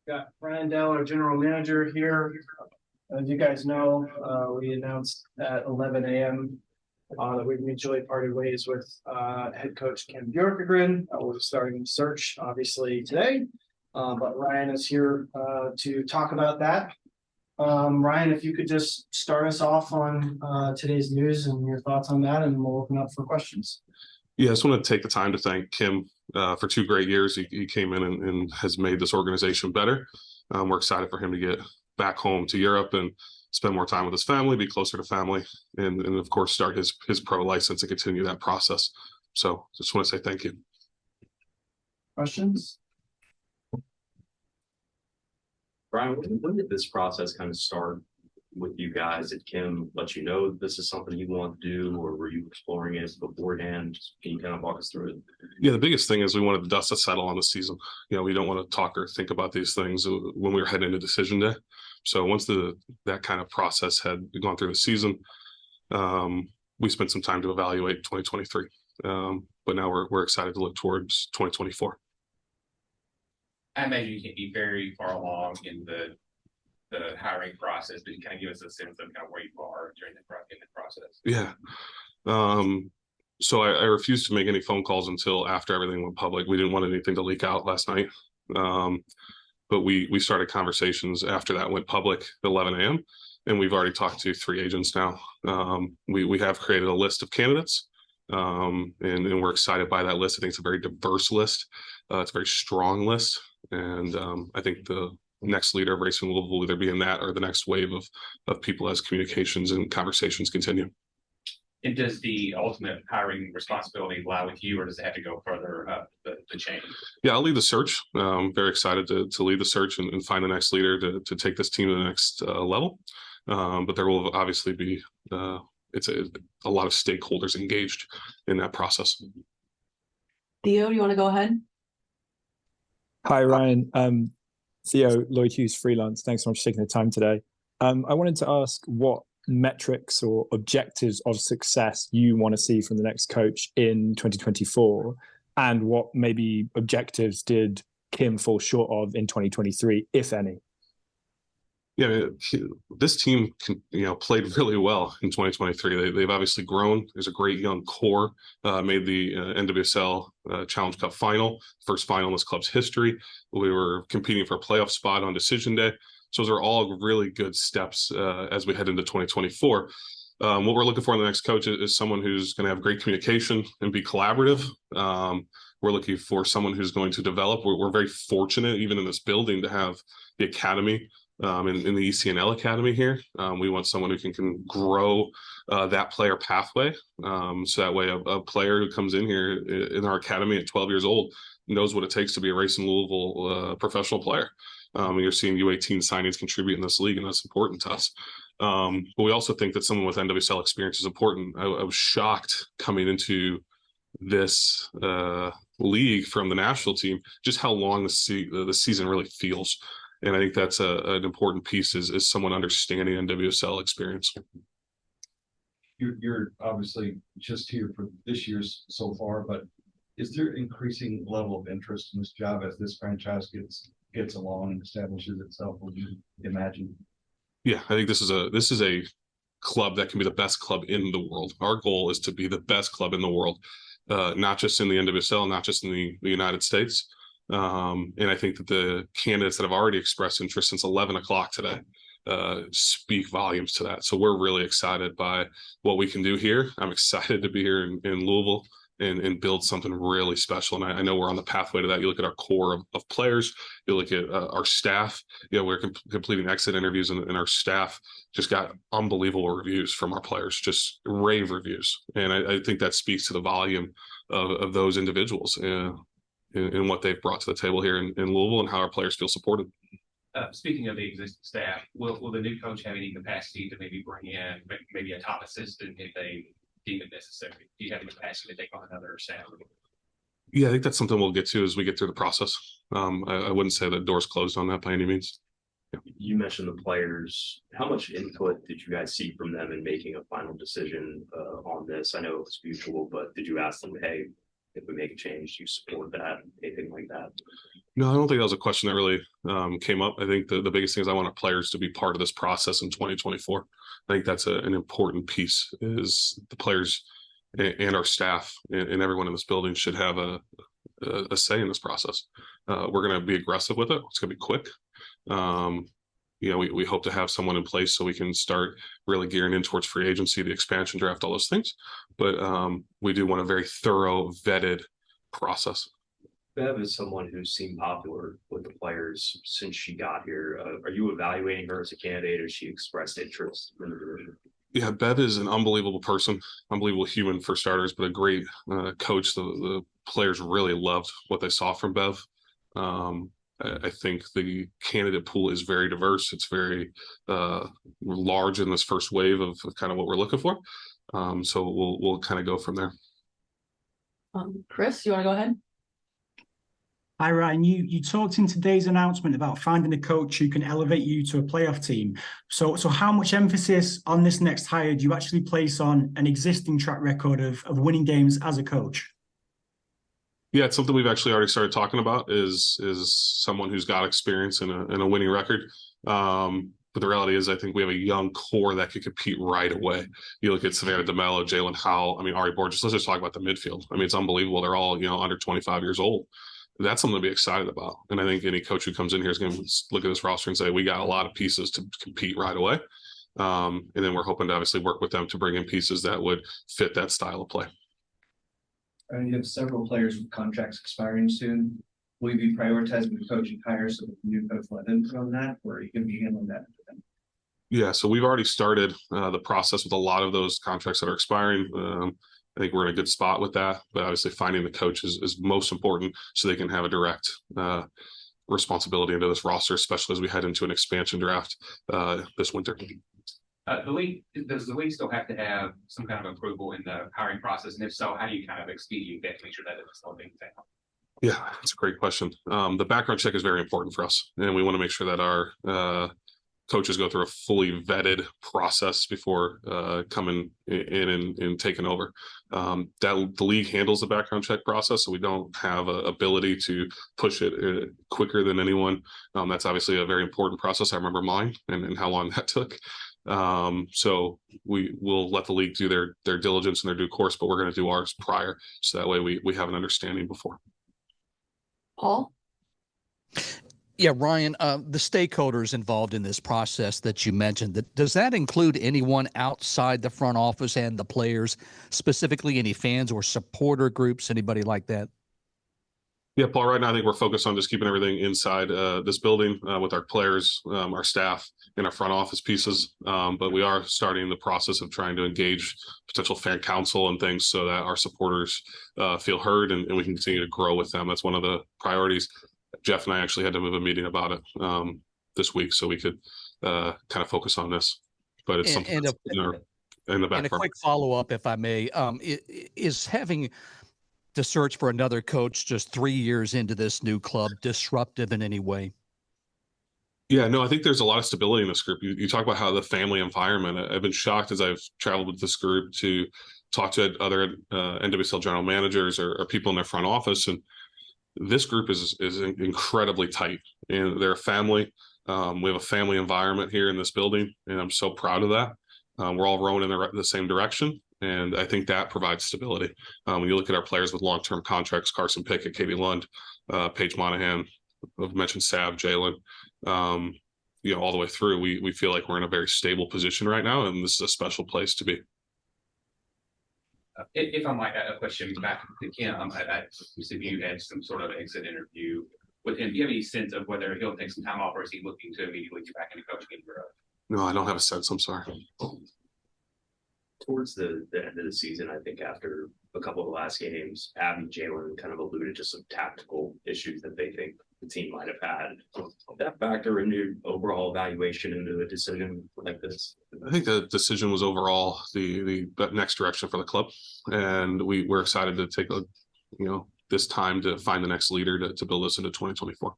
Got Ryan Dell, our general manager here. As you guys know, we announced at 11 a.m. That we mutually parted ways with head coach Kim Bjorkegren. We're starting the search, obviously, today. But Ryan is here to talk about that. Ryan, if you could just start us off on today's news and your thoughts on that, and we'll open up for questions. Yeah, I just want to take the time to thank Kim for 2 great years. He came in and has made this organization better. We're excited for him to get back home to Europe and spend more time with his family, be closer to family, and of course, start his pro license and continue that process. So just want to say thank you. Questions? Brian, when did this process kind of start with you guys? Did Kim let you know this is something you want to do, or were you exploring it beforehand? Can you kind of walk us through it? Yeah, the biggest thing is we wanted the dust to settle on the season. We don't want to talk or think about these things when we were heading into decision day. So once that kind of process had gone through the season, we spent some time to evaluate 2023. But now we're excited to look towards 2024. I imagine you can be very far along in the hiring process, but you kind of give us a sense of kind of where you are during the process. Yeah. So I refused to make any phone calls until after everything went public. We didn't want anything to leak out last night. But we started conversations after that went public at 11 a.m. And we've already talked to 3 agents now. We have created a list of candidates, and we're excited by that list. I think it's a very diverse list. It's a very strong list. And I think the next leader of Racing Louisville will either be in that or the next wave of people as communications and conversations continue. And does the ultimate hiring responsibility lie with you, or does it have to go further up the chain? Yeah, I'll lead the search. Very excited to lead the search and find the next leader to take this team to the next level. But there will obviously be it's a lot of stakeholders engaged in that process. Theo, do you want to go ahead? Hi, Ryan. Theo, Lloyd Hughes, freelance. Thanks so much for taking the time today. I wanted to ask what metrics or objectives of success you want to see from the next coach in 2024, and what maybe objectives did Kim fall short of in 2023, if any? Yeah, this team played really well in 2023. They've obviously grown. There's a great young core. Made the NWSL Challenge Cup final, first final in this club's history. We were competing for a playoff spot on decision day. So those are all really good steps as we head into 2024. What we're looking for in the next coach is someone who's going to have great communication and be collaborative. We're looking for someone who's going to develop. We're very fortunate, even in this building, to have the academy in the ECNL Academy here. We want someone who can grow that player pathway. So that way a player who comes in here in our academy at 12 years old knows what it takes to be a Racing Louisville professional player. You're seeing U18 signings contribute in this league, and that's important to us. But we also think that someone with NWSL experience is important. I was shocked coming into this league from the national team, just how long the season really feels. And I think that's an important piece is someone understanding NWSL experience. You're obviously just here for this year's so far, but is there increasing level of interest in this job as this franchise gets along and establishes itself? Would you imagine? Yeah, I think this is a club that can be the best club in the world. Our goal is to be the best club in the world, not just in the NWSL, not just in the United States. And I think that the candidates that have already expressed interest since 11 o'clock today speak volumes to that. So we're really excited by what we can do here. I'm excited to be here in Louisville and build something really special. And I know we're on the pathway to that. You look at our core of players, you look at our staff. We're completing exit interviews, and our staff just got unbelievable reviews from our players, just rave reviews. And I think that speaks to the volume of those individuals and what they've brought to the table here in Louisville and how our players feel supported. Speaking of the existing staff, will the new coach have any capacity to maybe bring in maybe a top assistant if they deem it necessary? Do you have the capacity to take on another staff? Yeah, I think that's something we'll get to as we get through the process. I wouldn't say the door's closed on that by any means. Yeah. You mentioned the players. How much input did you guys see from them in making a final decision on this? I know it was mutual, but did you ask them, hey, if we make a change, you support that, anything like that? No, I don't think that was a question that really came up. I think the biggest thing is I want our players to be part of this process in 2024. I think that's an important piece is the players and our staff and everyone in this building should have a say in this process. We're going to be aggressive with it. It's going to be quick. We hope to have someone in place so we can start really gearing in towards free agency, the expansion draft, all those things. But we do want a very thorough, vetted process. Bev is someone who's seemed popular with the players since she got here. Are you evaluating her as a candidate, or she expressed interest in the division? Yeah, Bev is an unbelievable person, unbelievable human for starters, but a great coach. The players really loved what they saw from Bev. I think the candidate pool is very diverse. It's very large in this first wave of kind of what we're looking for. So we'll kind of go from there. Chris, you want to go ahead? Hi, Ryan. You talked in today's announcement about finding a coach who can elevate you to a playoff team. So how much emphasis on this next hire do you actually place on an existing track record of winning games as a coach? Yeah, it's something we've actually already started talking about is someone who's got experience in a winning record. But the reality is I think we have a young core that could compete right away. You look at Savannah DeMello, Jalen Howell, Ari Borges, let's just talk about the midfield. It's unbelievable. They're all, under 25 years old. That's something to be excited about. And I think any coach who comes in here is going to look at this roster and say, we got a lot of pieces to compete right away. And then we're hoping to obviously work with them to bring in pieces that would fit that style of play. And you have several players with contracts expiring soon. Will you be prioritizing the coaching hires so that the new coach let them on that, or are you going to be handling that for them? Yeah, so we've already started the process with a lot of those contracts that are expiring. I think we're in a good spot with that, but obviously finding the coach is most important so they can have a direct responsibility into this roster, especially as we head into an expansion draft this winter. Does the league still have to have some kind of approval in the hiring process? And if so, how do you kind of expedite that to make sure that it's slow things down? Yeah, that's a great question. The background check is very important for us, and we want to make sure that our coaches go through a fully vetted process before coming in and taking over. That the league handles the background check process, so we don't have an ability to push it quicker than anyone. That's obviously a very important process. I remember mine and how long that took. So we will let the league do their diligence and their due course, but we're going to do ours prior, so that way we have an understanding before. Paul? Yeah, Ryan, the stakeholders involved in this process that you mentioned, does that include anyone outside the front office and the players, specifically any fans or supporter groups, anybody like that? Yeah, Paul, right now I think we're focused on just keeping everything inside this building with our players, our staff, and our front office pieces. But we are starting the process of trying to engage potential fan council and things so that our supporters feel heard and we can continue to grow with them. That's one of the priorities. Jeff and I actually had to move a meeting about it this week so we could kind of focus on this. But it's something that's in the back. And a quick follow-up, if I may, is having to search for another coach just 3 years into this new club disruptive in any way? Yeah, no, I think there's a lot of stability in this group. You talk about how the family environment. I've been shocked as I've traveled with this group to talk to other NWSL general managers or people in their front office, and this group is incredibly tight, and they're a family. We have a family environment here in this building, and I'm so proud of that. We're all rowing in the same direction, and I think that provides stability. When you look at our players with long-term contracts, Carson Pickett, Katie Lund, Paige Monahan, I've mentioned Sav Jaylen, all the way through, we feel like we're in a very stable position right now, and this is a special place to be. If I might add a question back to Kim, you said you had some sort of exit interview with him. Do you have any sense of whether he'll take some time off, or is he looking to immediately get back into coaching in Europe? No, I don't have a sense. I'm sorry. Towards the end of the season, I think after a couple of the last games, Abby and Jaylen kind of alluded to some tactical issues that they think the team might have had. Did that factor into overall evaluation into a decision like this? I think the decision was overall the next direction for the club, and we're excited to take this time to find the next leader to build us into 2024.